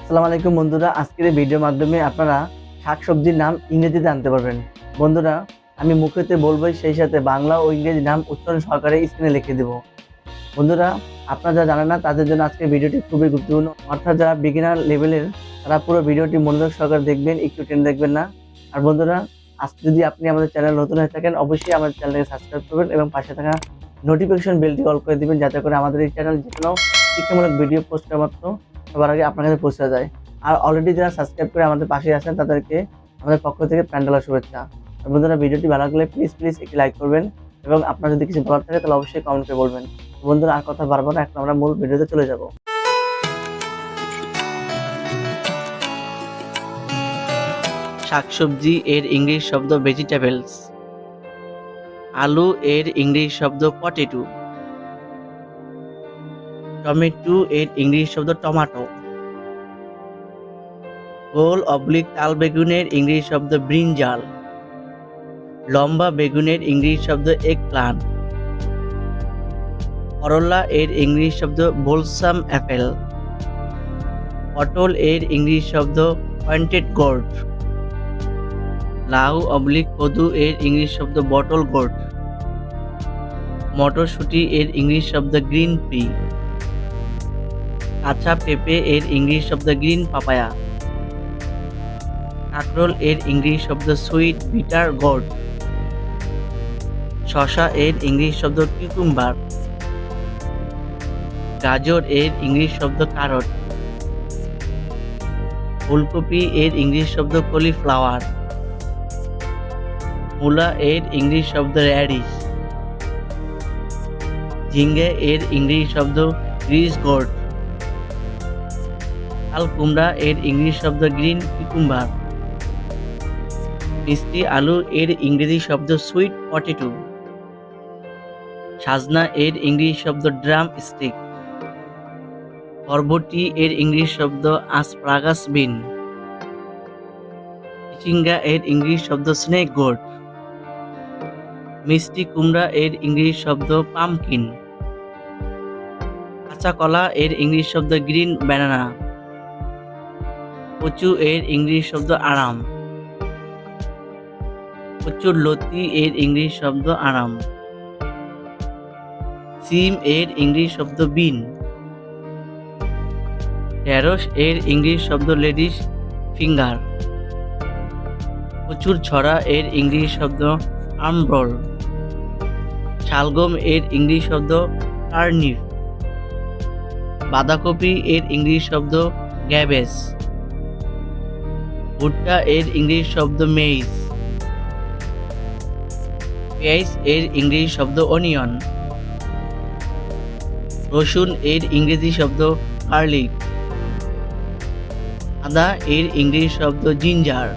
আসসালামু আলাইকুম বন্ধুরা, আজকের এই ভিডিওর মাধ্যমে আপনারা শাকসবজির নাম ইংরেজিতে জানতে পারবেন। বন্ধুরা, আমি মুখেতে বলবো, সেই সাথে বাংলা ও ইংরেজি নাম উচ্চারণ সহকারে স্ক্রিনে লিখে দেব। বন্ধুরা, আপনারা যারা জানেন না তাদের জন্য আজকের ভিডিওটি খুবই গুরুত্বপূর্ণ। অর্থাৎ যারা বিগিনার লেভেলের, তারা পুরো ভিডিওটি মনোযোগ সহকারে দেখবেন, একটু টেনে দেখবেন না। আর বন্ধুরা, আজকে যদি আপনি আমাদের চ্যানেল নতুন হয়ে থাকেন, অবশ্যই আমাদের চ্যানেলকে সাবস্ক্রাইব করবেন এবং পাশে থাকা নোটিফিকেশন বেলটি অল করে দিবেন, যাতে করে আমাদের এই চ্যানেল যে কোনো শিক্ষামূলক ভিডিও পোস্ট করা মাত্র সবার আগে আপনার কাছে পৌঁছে যায়। আর অলরেডি যারা সাবস্ক্রাইব করে আমাদের পাশে আছেন, তাদেরকে আমাদের পক্ষ থেকে প্যান্ডেলের শুভেচ্ছা। আর বন্ধুরা, ভিডিওটি ভালো লাগলে প্লিজ একটি লাইক করবেন এবং আপনার যদি কিছু বলার থাকে তাহলে অবশ্যই কমেন্ট করে বলবেন। বন্ধুরা, আর কথা বাড়বো না, এখন আমরা মূল ভিডিওতে চলে যাব। শাকসবজি এর ইংলিশ শব্দ ভেজিটেবলস। আলু এর ইংলিশ শব্দ পটেটো। টমেটো এর ইংলিশ শব্দ টমাটো। গোল অবলিক তাল বেগুনের ইংলিশ শব্দ ব্রিনজাল। লম্বা বেগুনের ইংলিশ শব্দ এগ প্লান্ট। করলা এর ইংলিশ শব্দ বোলসাম অ্যাপেল। পটল এর ইংলিশ শব্দ পয়েন্টেড গোর্ড। লাউ অবলিক কদু এর ইংলিশ শব্দ বটল গোর্ড। মটরশুঁটি এর ইংলিশ শব্দ গ্রিন পি। কাঁচা পেঁপে এর ইংলিশ শব্দ গ্রিন পাপায়া। কাঁকরোল এর ইংলিশ শব্দ সুইট বিটার গোর্ড। শসা এর ইংলিশ শব্দ কিউকুম্বার। গাজর এর ইংলিশ শব্দ ক্যারট। ফুলকপি এর ইংলিশ শব্দ কলিফ্লাওয়ার। মূলা এর ইংলিশ শব্দ র্যাডিশ। ঝিঙ্গে এর ইংলিশ শব্দ গ্রিস গোর্ড। লাল কুমড়া এর ইংলিশ শব্দ গ্রিন কিকুম্বার। মিষ্টি আলু এর ইংরেজি শব্দ সুইট পটেটো। সাজনা এর ইংলিশ শব্দ ড্রাম স্টিক। বরবটি এর ইংলিশ শব্দ আসপারাগাস বিন। চিচিঙ্গা এর ইংলিশ শব্দ স্নেক গোর্ড। মিষ্টি কুমড়া এর ইংলিশ শব্দ পামকিন। কাঁচা কলা এর ইংলিশ শব্দ গ্রিন ব্যানানা। কচু এর ইংলিশ শব্দ আরাম। কচুর লতি এর ইংলিশ শব্দ আরাম। সিম এর ইংলিশ শব্দ বিন। ঢেঁড়স এর ইংলিশ শব্দ লেডিস ফিঙ্গার। কচুর ছড়া এর ইংলিশ শব্দ আর্মব্রল। শালগম এর ইংলিশ শব্দ টার্নিপ। বাঁধাকপি এর ইংলিশ শব্দ গ্যাবেজ। ভুট্টা এর ইংলিশ শব্দ মেইজ। পেঁয়াজ এর ইংরেজি শব্দ অনিয়ন। রসুন এর ইংরেজি শব্দ গার্লিক। আদা এর ইংরেজি শব্দ জিঞ্জার।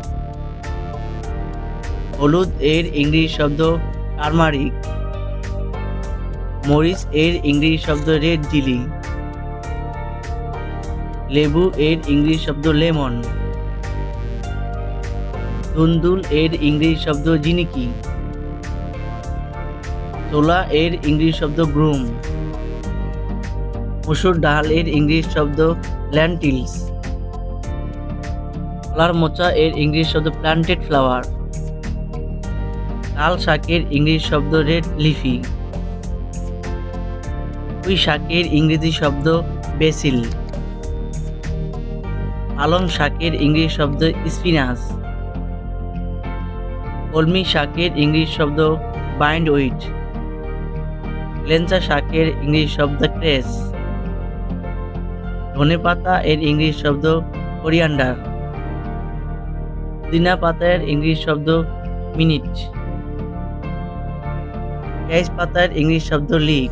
হলুদ এর ইংরেজি শব্দ টারমারিক। মরিচ এর ইংরেজি শব্দ রেড চিলি। লেবু এর ইংরেজি শব্দ লেমন। ধুন্দুল এর ইংরেজি শব্দ জিনিকি। ছোলা এর ইংরেজি শব্দ গ্রুম। মসুর ডাল এর ইংরেজি শব্দ ল্যান্টিলস। কলার মোচা এর ইংরেজি শব্দ প্ল্যান্টেড ফ্লাওয়ার। লাল শাকের ইংরেজি শব্দ রেড লিফি। পুঁই শাকের ইংরেজি শব্দ বেসিল। পালং শাকের ইংরেজি শব্দ স্পিনাচ। কলমি শাকের ইংরেজি শব্দ বাইন্ড উইড। লেঞ্চা শাকের ইংরেজি শব্দ ক্রেস। ধনেপাতা এর ইংরেজি শব্দ কোরিয়ান্ডার। পুদিনা পাতার ইংরেজি শব্দ মিনিট। পেঁয়াজ পাতার ইংরেজি শব্দ লিক।